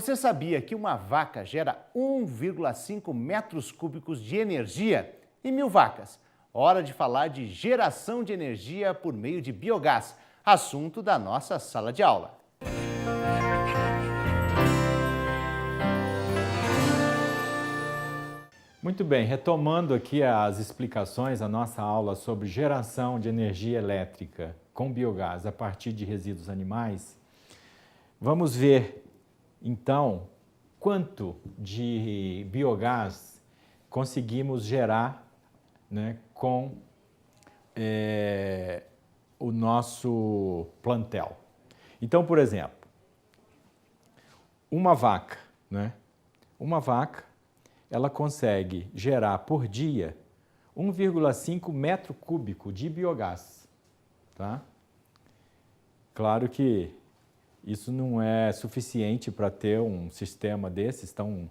Você sabia que uma vaca gera 1,5 metros cúbicos de energia? E 1.000 vacas? Hora de falar de geração de energia por meio de biogás, assunto da nossa sala de aula. Muito bem, retomando aqui as explicações, a nossa aula sobre geração de energia elétrica com biogás a partir de resíduos animais, vamos ver então quanto de biogás conseguimos gerar, né, com o nosso plantel. Então, por exemplo, uma vaca, ela consegue gerar por dia 1,5 metro cúbico de biogás, tá? Claro que isso não é suficiente para ter um sistema desses tão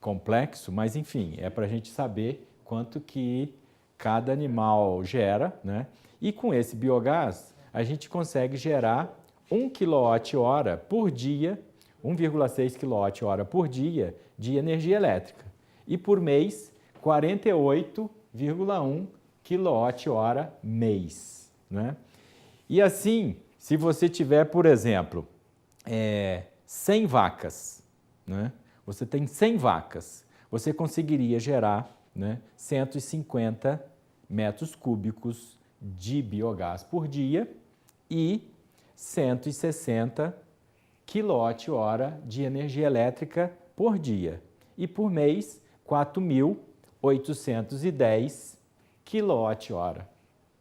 complexo, mas enfim, é para a gente saber quanto que cada animal gera, né? E com esse biogás a gente consegue gerar 1 kWh por dia, 1,6 kWh por dia de energia elétrica. E por mês, 48,1 kWh mês, né? E assim, se você tiver, por exemplo, 100 vacas, né? Você tem 100 vacas, você conseguiria gerar, né, 150 metros cúbicos de biogás por dia e 160 kWh de energia elétrica por dia. E por mês, 4.810 kWh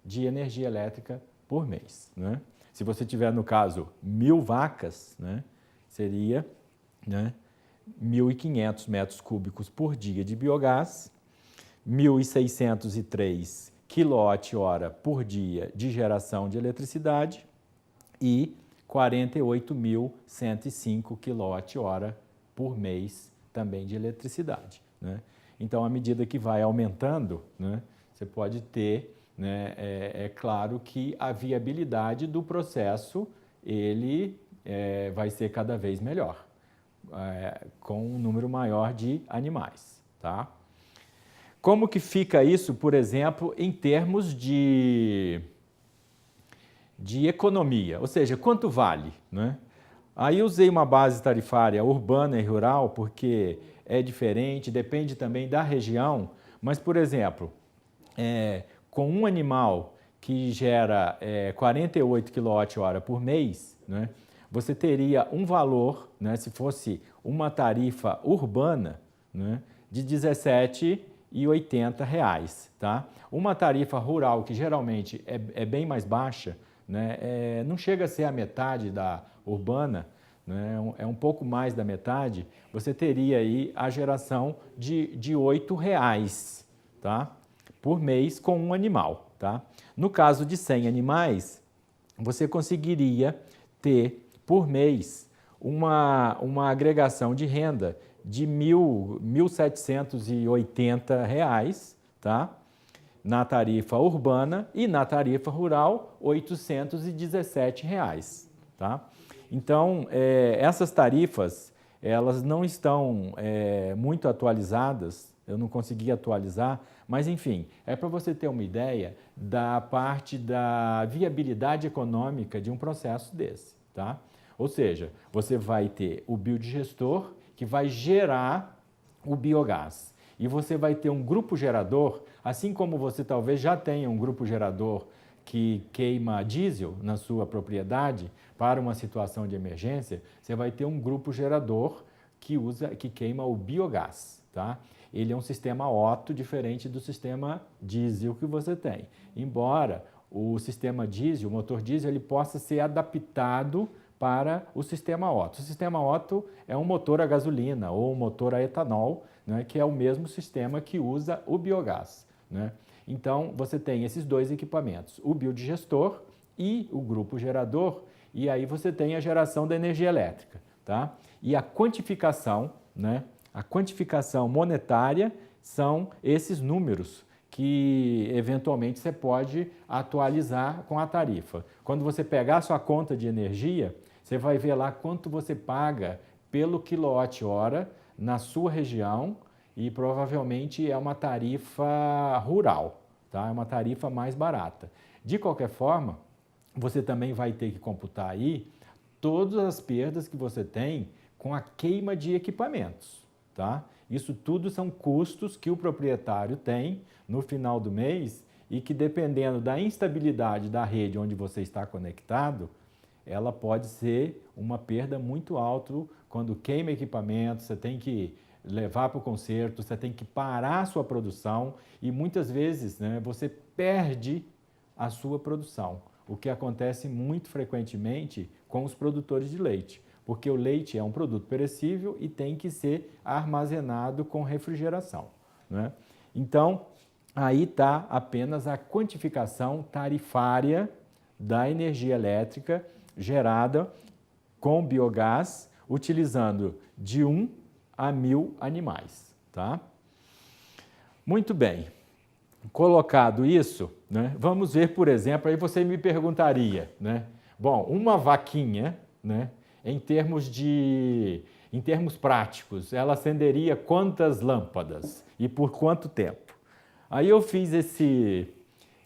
de energia elétrica por mês, né? Se você tiver, no caso, 1.000 vacas, né, seria, né, 1.500 metros cúbicos por dia de biogás, 1.603 kWh por dia de geração de eletricidade e 48.105 kWh por mês também de eletricidade, né? Então, à medida que vai aumentando, né, você pode ter, né, é claro que a viabilidade do processo ele vai ser cada vez melhor, com um número maior de animais, tá? Como que fica isso, por exemplo, em termos de economia, ou seja, quanto vale, né? Aí eu usei uma base tarifária urbana e rural porque é diferente, depende também da região, mas, por exemplo, com um animal que gera 48 kWh por mês, né, você teria um valor, né, se fosse uma tarifa urbana, né, de R$ 17,80, tá? Uma tarifa rural, que geralmente é bem mais baixa, né, não chega a ser a metade da urbana, né, é um pouco mais da metade, você teria aí a geração de R$ 8,00, tá, por mês com um animal, tá? No caso de 100 animais, você conseguiria ter por mês uma agregação de renda de R$ 1.780, tá? Na tarifa urbana e na tarifa rural, R$ 817, tá? Então, essas tarifas, elas não estão muito atualizadas, eu não consegui atualizar, mas enfim, é para você ter uma ideia da parte da viabilidade econômica de um processo desse, tá? Ou seja, você vai ter o biodigestor que vai gerar o biogás e você vai ter um grupo gerador, assim como você talvez já tenha um grupo gerador que queima diesel na sua propriedade para uma situação de emergência, você vai ter um grupo gerador que queima o biogás, tá? Ele é um sistema Otto diferente do sistema diesel que você tem. Embora o sistema diesel, o motor diesel, ele possa ser adaptado para o sistema Otto. O sistema Otto é um motor a gasolina ou um motor a etanol, né, que é o mesmo sistema que usa o biogás, né? Então, você tem esses dois equipamentos, o biodigestor e o grupo gerador, e aí você tem a geração da energia elétrica, tá? E a quantificação, né? A quantificação monetária são esses números que eventualmente você pode atualizar com a tarifa. Quando você pegar a sua conta de energia, você vai ver lá quanto você paga pelo quilowatt-hora na sua região e provavelmente é uma tarifa rural, tá? É uma tarifa mais barata. De qualquer forma, você também vai ter que computar aí todas as perdas que você tem com a queima de equipamentos, tá? Isso tudo são custos que o proprietário tem no final do mês e que, dependendo da instabilidade da rede onde você está conectado, ela pode ser uma perda muito alta quando queima equipamento, você tem que levar para o conserto, você tem que parar a sua produção e muitas vezes, né, você perde a sua produção, o que acontece muito frequentemente com os produtores de leite, porque o leite é um produto perecível e tem que ser armazenado com refrigeração, né? Então, aí está apenas a quantificação tarifária da energia elétrica gerada com biogás, utilizando de 1 a 1.000 animais, tá? Muito bem. Colocado isso, né, vamos ver, por exemplo, aí você me perguntaria, né? Bom, uma vaquinha, né, em termos práticos, ela acenderia quantas lâmpadas e por quanto tempo? Aí eu fiz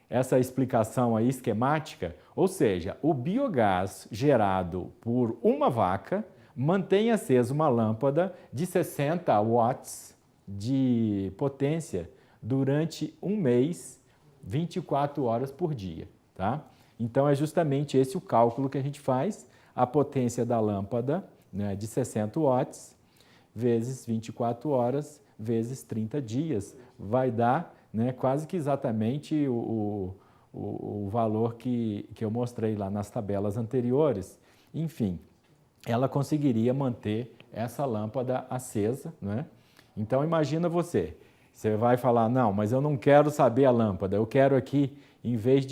essa explicação aí esquemática, ou seja, o biogás gerado por uma vaca mantém acesa uma lâmpada de 60 watts de potência durante um mês, 24 horas por dia, tá? Então é justamente esse o cálculo que a gente faz, a potência da lâmpada, né, de 60 watts vezes 24 horas vezes 30 dias, vai dar, né, quase que exatamente o valor que eu mostrei lá nas tabelas anteriores. Enfim, ela conseguiria manter essa lâmpada acesa, né? Então imagina você vai falar, não, mas eu não quero saber a lâmpada, eu quero aqui, em vez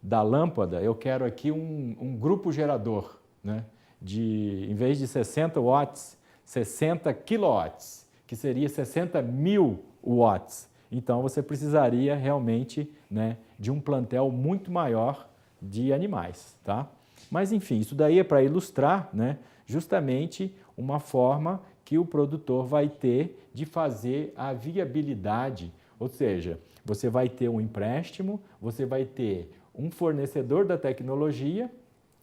da lâmpada, eu quero aqui um grupo gerador, né? Em vez de 60 watts, 60 quilowatts, que seria 60.000 watts. Então você precisaria realmente, né, de um plantel muito maior de animais, tá? Mas enfim, isso daí é para ilustrar, né, justamente uma forma que o produtor vai ter de fazer a viabilidade, ou seja, você vai ter um empréstimo, você vai ter um fornecedor da tecnologia,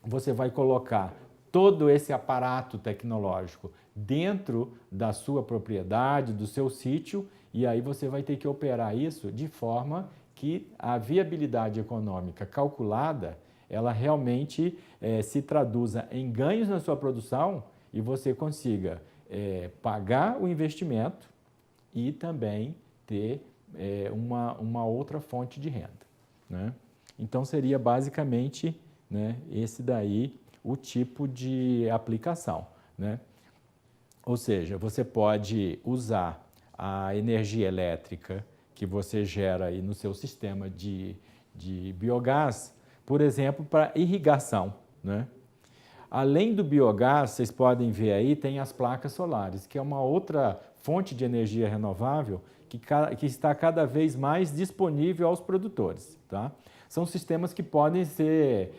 você vai colocar todo esse aparato tecnológico dentro da sua propriedade, do seu sítio, e aí você vai ter que operar isso de forma que a viabilidade econômica calculada, ela realmente se traduza em ganhos na sua produção e você consiga pagar o investimento e também ter uma outra fonte de renda, né? Então seria basicamente, né, esse daí o tipo de aplicação, né? Ou seja, você pode usar a energia elétrica que você gera aí no seu sistema de biogás, por exemplo, para irrigação, né? Além do biogás, vocês podem ver aí, tem as placas solares, que é uma outra fonte de energia renovável que está cada vez mais disponível aos produtores, tá? São sistemas que podem ser,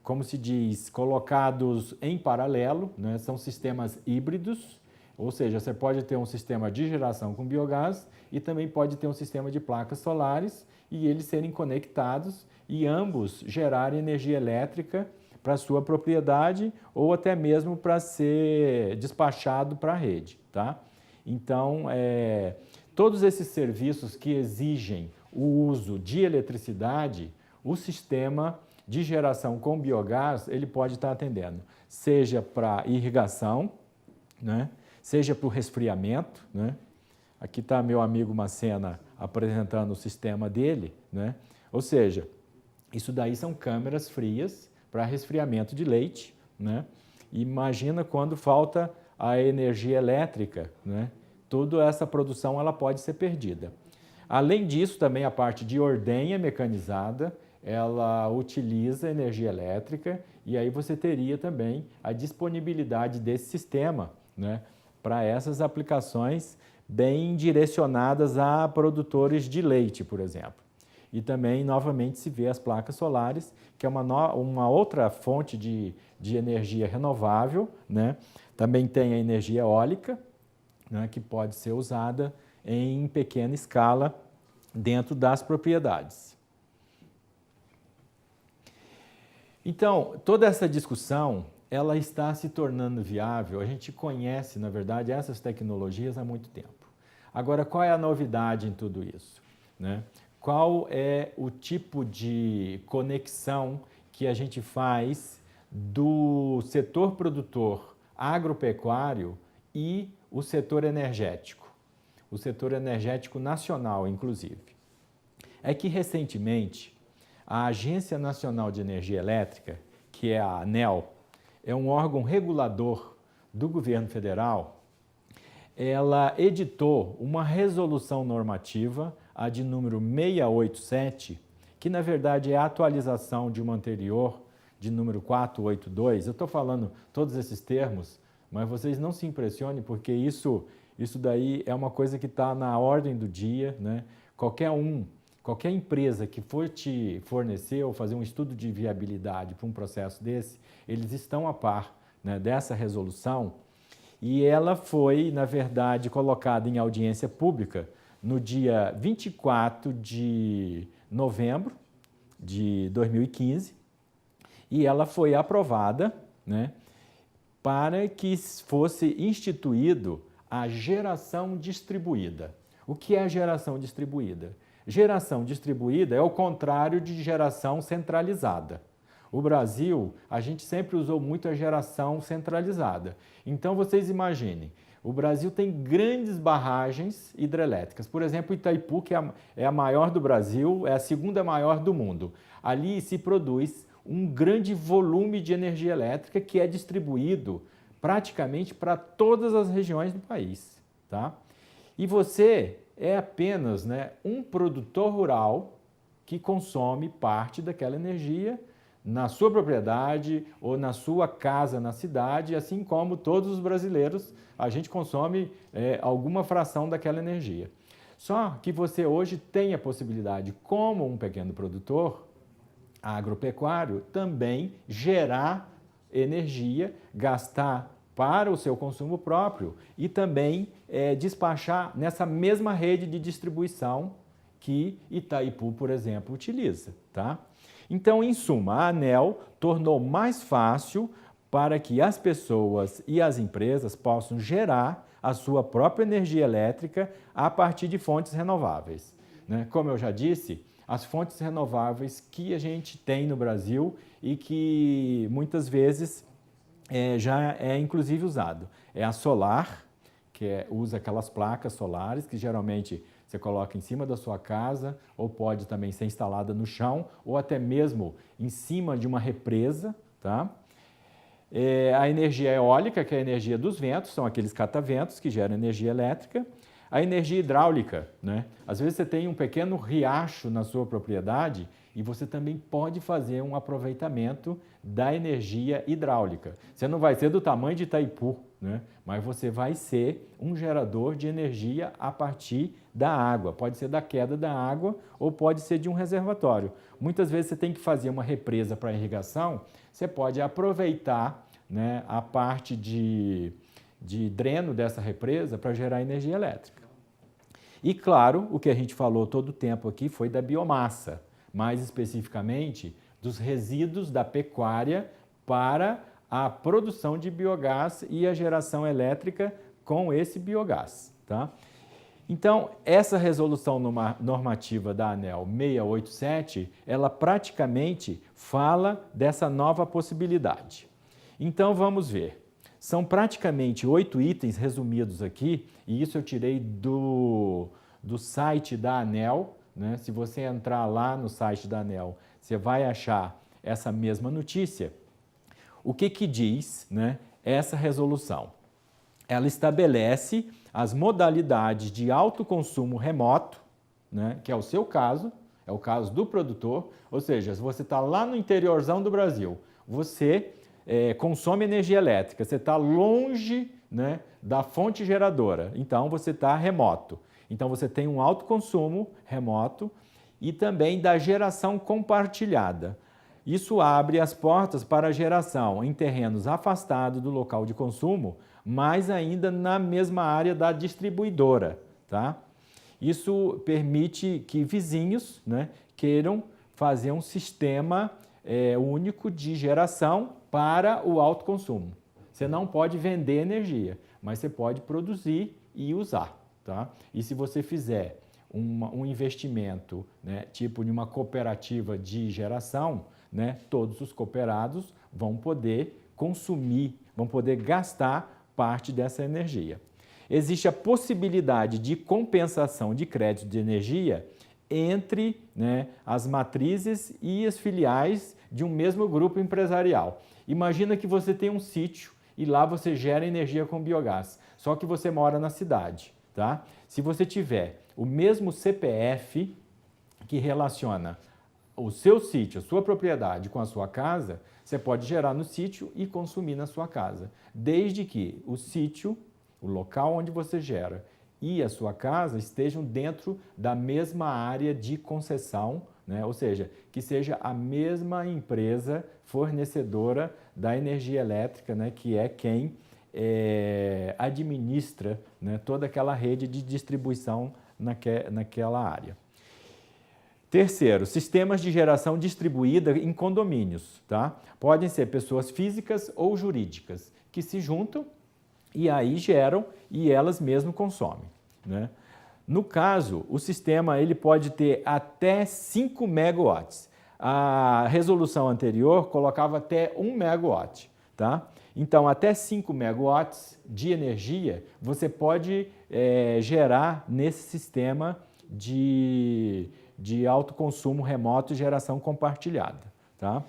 como se diz, colocados em paralelo, né? São sistemas híbridos, ou seja, você pode ter um sistema de geração com biogás e também pode ter um sistema de placas solares e eles serem conectados e ambos gerarem energia elétrica para a sua propriedade ou até mesmo para ser despachado para a rede, tá? Então, todos esses serviços que exigem o uso de eletricidade, o sistema de geração com biogás, ele pode estar atendendo, seja para irrigação, né? Seja para o resfriamento, né? Aqui está meu amigo Macena apresentando o sistema dele, né? Ou seja, isso daí são câmeras frias para resfriamento de leite, né? Imagina quando falta a energia elétrica, né? Toda essa produção ela pode ser perdida. Além disso, também a parte de ordenha mecanizada, ela utiliza energia elétrica e aí você teria também a disponibilidade desse sistema, né, para essas aplicações bem direcionadas a produtores de leite, por exemplo. e também, novamente, se vê as placas solares, que é uma outra fonte de energia renovável, né? Também tem a energia eólica, né, que pode ser usada em pequena escala dentro das propriedades. Então, toda essa discussão, ela está se tornando viável. A gente conhece, na verdade, essas tecnologias há muito tempo. Agora, qual é a novidade em tudo isso, né? Qual é o tipo de conexão que a gente faz do setor produtor agropecuário e o setor energético nacional, inclusive? É que, recentemente, a Agência Nacional de Energia Elétrica, que é a ANEEL, é um órgão regulador do governo federal. Ela editou uma resolução normativa, a de número 687, que na verdade é a atualização de uma anterior, de número 482. Eu estou falando todos esses termos, mas vocês não se impressionem, porque isso daí é uma coisa que está na ordem do dia, né? Qualquer empresa que for te fornecer ou fazer um estudo de viabilidade para um processo desse, eles estão a par, né, dessa resolução, e ela foi, na verdade, colocada em audiência pública no dia 24 de novembro de 2015, e ela foi aprovada, né, para que fosse instituído a geração distribuída. O que é a geração distribuída? Geração distribuída é o contrário de geração centralizada. O Brasil, a gente sempre usou muito a geração centralizada. Então, vocês imaginem, o Brasil tem grandes barragens hidrelétricas. Por exemplo, Itaipu, que é a maior do Brasil, é a segunda maior do mundo. Ali se produz um grande volume de energia elétrica que é distribuído praticamente para todas as regiões do país, tá? E você é apenas, né, um produtor rural que consome parte daquela energia na sua propriedade ou na sua casa na cidade, assim como todos os brasileiros, a gente consome alguma fração daquela energia. Só que você hoje tem a possibilidade, como um pequeno produtor agropecuário, também gerar energia, gastar para o seu consumo próprio e também despachar nessa mesma rede de distribuição que Itaipu, por exemplo, utiliza, tá? Então, em suma, a ANEEL tornou mais fácil para que as pessoas e as empresas possam gerar a sua própria energia elétrica a partir de fontes renováveis, né? Como eu já disse, as fontes renováveis que a gente tem no Brasil e que muitas vezes já é inclusive usado. É a solar, que usa aquelas placas solares que geralmente você coloca em cima da sua casa, ou pode também ser instalada no chão, ou até mesmo em cima de uma represa, tá? A energia eólica, que é a energia dos ventos, são aqueles cataventos que geram energia elétrica. A energia hidráulica, né? Às vezes você tem um pequeno riacho na sua propriedade e você também pode fazer um aproveitamento da energia hidráulica. Você não vai ser do tamanho de Itaipu, né? Mas você vai ser um gerador de energia a partir da água. Pode ser da queda da água ou pode ser de um reservatório. Muitas vezes você tem que fazer uma represa para irrigação, você pode aproveitar, né, a parte de dreno dessa represa para gerar energia elétrica. E claro, o que a gente falou todo o tempo aqui foi da biomassa, mais especificamente dos resíduos da pecuária para a produção de biogás e a geração elétrica com esse biogás, tá? Então, essa resolução normativa da ANEEL 687, ela praticamente fala dessa nova possibilidade. Então, vamos ver. São praticamente 8 itens resumidos aqui, e isso eu tirei do site da ANEEL, né? Se você entrar lá no site da ANEEL, você vai achar essa mesma notícia. O que diz, né, essa resolução? Ela estabelece as modalidades de autoconsumo remoto, né, que é o seu caso, é o caso do produtor, ou seja, se você está lá no interiorzão do Brasil, você consome energia elétrica, você está longe, né, da fonte geradora, então você está remoto. Então você tem um autoconsumo remoto e também da geração compartilhada. Isso abre as portas para a geração em terrenos afastados do local de consumo, mas ainda na mesma área da distribuidora, tá? Isso permite que vizinhos, né, queiram fazer um sistema único de geração para o autoconsumo. Você não pode vender energia, mas você pode produzir e usar, tá? E se você fizer um investimento, né, tipo de uma cooperativa de geração, né, todos os cooperados vão poder consumir, vão poder gastar parte dessa energia. Existe a possibilidade de compensação de crédito de energia entre, né, as matrizes e as filiais de um mesmo grupo empresarial. Imagina que você tem um sítio e lá você gera energia com biogás, só que você mora na cidade, tá? Se você tiver o mesmo CPF que relaciona o seu sítio, a sua propriedade com a sua casa, você pode gerar no sítio e consumir na sua casa, desde que o sítio, o local onde você gera e a sua casa estejam dentro da mesma área de concessão, né? Ou seja, que seja a mesma empresa fornecedora da energia elétrica, né? Que é quem administra, né, toda aquela rede de distribuição naquela área. Terceiro, sistemas de geração distribuída em condomínios, tá? Podem ser pessoas físicas ou jurídicas que se juntam e aí geram e elas mesmas consomem, né? No caso, o sistema ele pode ter até 5 megawatts. A resolução anterior colocava até 1 megawatt, tá? Então, até 5 megawatts de energia você pode gerar nesse sistema de autoconsumo remoto e geração compartilhada, tá?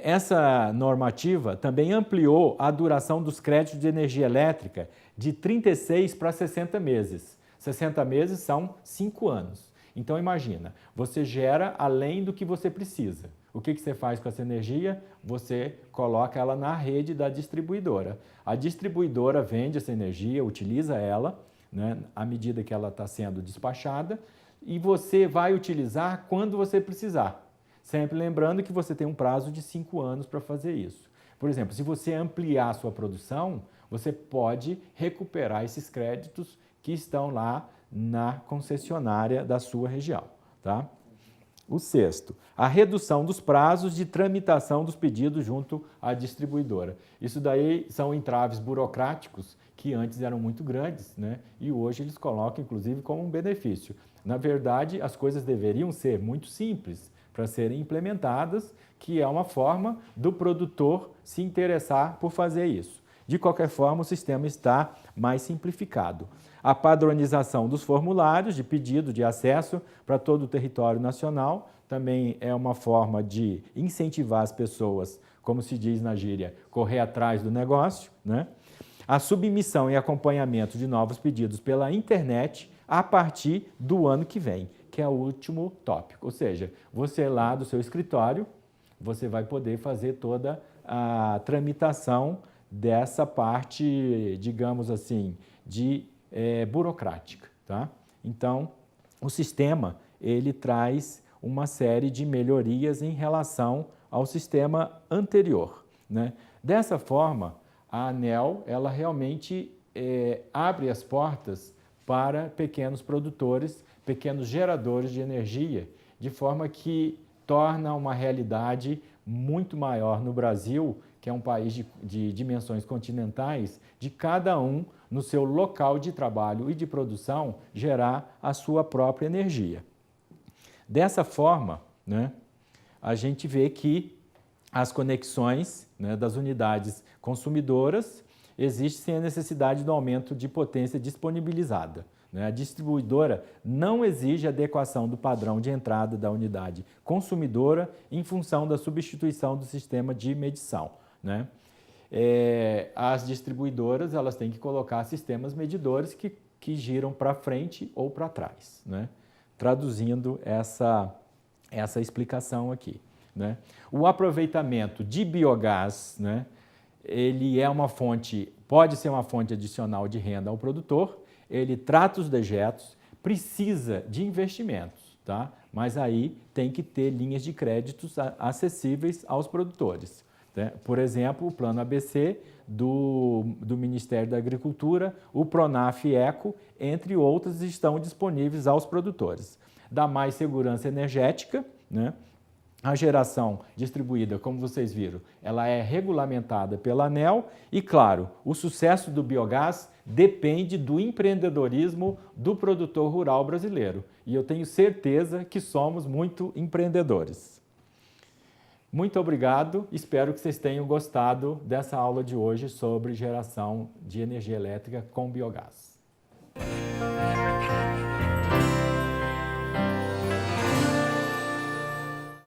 Essa normativa também ampliou a duração dos créditos de energia elétrica de 36 para 60 meses. 60 meses são 5 anos. Então, imagina, você gera além do que você precisa. O que você faz com essa energia? Você coloca ela na rede da distribuidora. A distribuidora vende essa energia, utiliza ela, né, à medida que ela está sendo despachada, e você vai utilizar quando você precisar. Sempre lembrando que você tem um prazo de 5 anos para fazer isso. Por exemplo, se você ampliar a sua produção, você pode recuperar esses créditos que estão lá na concessionária da sua região, tá? O sexto, a redução dos prazos de tramitação dos pedidos junto à distribuidora. Isso daí são entraves burocráticos que antes eram muito grandes, né? E hoje eles colocam, inclusive, como um benefício. Na verdade, as coisas deveriam ser muito simples para serem implementadas, que é uma forma do produtor se interessar por fazer isso. De qualquer forma, o sistema está mais simplificado. A padronização dos formulários de pedido de acesso para todo o território nacional também é uma forma de incentivar as pessoas, como se diz na gíria, correr atrás do negócio, né? A submissão e acompanhamento de novos pedidos pela internet a partir do ano que vem, que é o último tópico. Ou seja, você lá do seu escritório, você vai poder fazer toda a tramitação dessa parte, digamos assim, burocrática, tá? Então, o sistema, ele traz uma série de melhorias em relação ao sistema anterior, né? Dessa forma, a ANEEL, ela realmente abre as portas para pequenos produtores, pequenos geradores de energia, de forma que torna uma realidade muito maior no Brasil, que é um país de dimensões continentais, de cada um, no seu local de trabalho e de produção, gerar a sua própria energia. Dessa forma, né, a gente vê que as conexões, né, das unidades consumidoras existe sem a necessidade do aumento de potência disponibilizada, né? A distribuidora não exige adequação do padrão de entrada da unidade consumidora em função da substituição do sistema de medição, né? As distribuidoras elas têm que colocar sistemas medidores que giram para frente ou para trás, né? Traduzindo essa explicação aqui, né? O aproveitamento de biogás, né, ele é uma fonte, pode ser uma fonte adicional de renda ao produtor, ele trata os dejetos, precisa de investimentos, tá? Mas aí tem que ter linhas de créditos acessíveis aos produtores, né? Por exemplo, o Plano ABC do Ministério da Agricultura, o Pronaf Eco, entre outros, estão disponíveis aos produtores. Dá mais segurança energética, né? A geração distribuída, como vocês viram, ela é regulamentada pela ANEEL e, claro, o sucesso do biogás depende do empreendedorismo do produtor rural brasileiro. E eu tenho certeza que somos muito empreendedores. Muito obrigado, espero que vocês tenham gostado dessa aula de hoje sobre geração de energia elétrica com biogás.